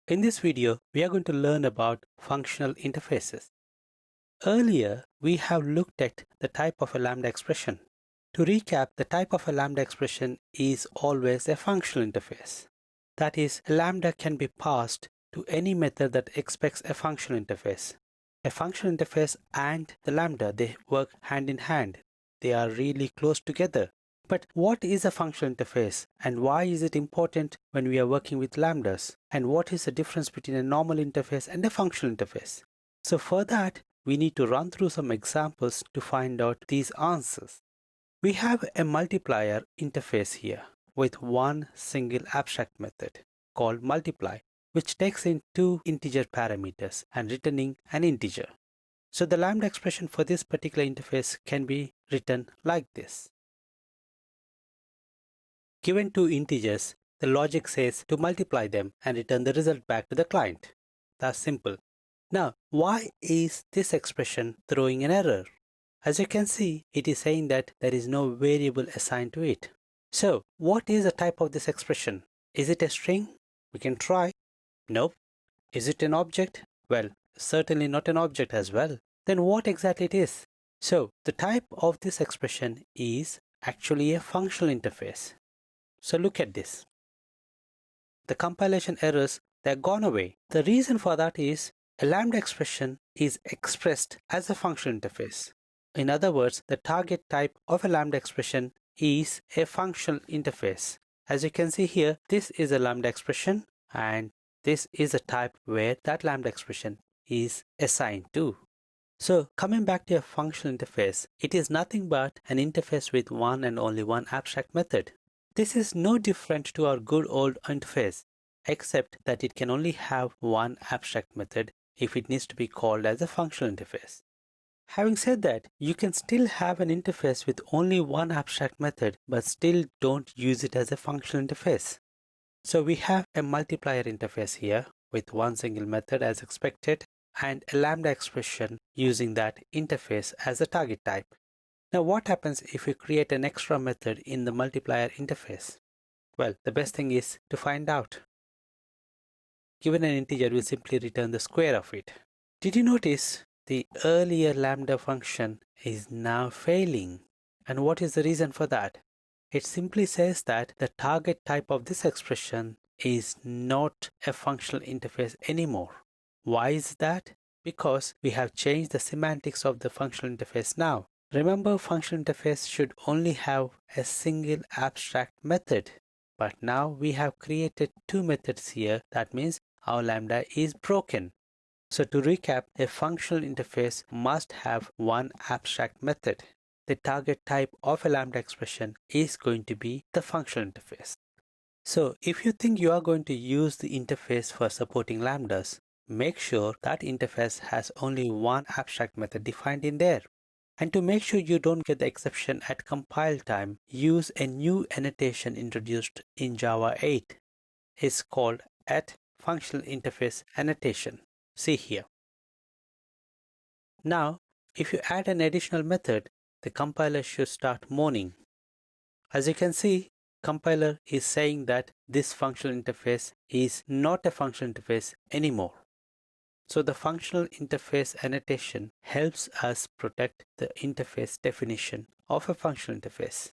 In this video, we are going to learn about functional interfaces. Earlier, we have looked at the type of a lambda expression. To recap, the type of a lambda expression is always a functional interface. That is, a lambda can be passed to any method that expects a functional interface. A functional interface and the lambda, they work hand in hand. They are really close together. But what is a functional interface and why is it important when we are working with lambdas? And what is the difference between a normal interface and a functional interface? So for that, we need to run through some examples to find out these answers. We have a multiplier interface here with one single abstract method called multiply, which takes in two integer parameters and returning an integer. So the lambda expression for this particular interface can be written like this. Given two integers, the logic says to multiply them and return the result back to the client. That's simple. Now, why is this expression throwing an error? As you can see, it is saying that there is no variable assigned to it. So, what is the type of this expression? Is it a string? We can try. Nope. Is it an object? Well, certainly not an object as well. Then what exactly it is? So, the type of this expression is actually a functional interface. So look at this. The compilation errors, they're gone away. The reason for that is a lambda expression is expressed as a functional interface. In other words, the target type of a lambda expression is a functional interface. As you can see here, this is a lambda expression and this is a type where that lambda expression is assigned to. So coming back to a functional interface, it is nothing but an interface with one and only one abstract method. This is no different to our good old interface, except that it can only have one abstract method if it needs to be called as a functional interface. Having said that, you can still have an interface with only one abstract method, but still don't use it as a functional interface. So we have a multiplier interface here with one single method as expected, and a lambda expression using that interface as a target type. Now what happens if we create an extra method in the multiplier interface? Well, the best thing is to find out. Given an integer, we'll simply return the square of it. Did you notice the earlier lambda function is now failing? And what is the reason for that? It simply says that the target type of this expression is not a functional interface anymore. Why is that? Because we have changed the semantics of the functional interface now. Remember, functional interface should only have a single abstract method. But now we have created two methods here. That means our lambda is broken. So to recap, a functional interface must have one abstract method. The target type of a lambda expression is going to be the functional interface. So if you think you are going to use the interface for supporting lambdas, make sure that interface has only one abstract method defined in there. And to make sure you don't get the exception at compile time, use a new annotation introduced in Java 8. It's called @functionalInterface annotation. See here. Now, if you add an additional method, the compiler should start mourning. As you can see, compiler is saying that this functional interface is not a functional interface anymore. So the functional interface annotation helps us protect the interface definition of a functional interface.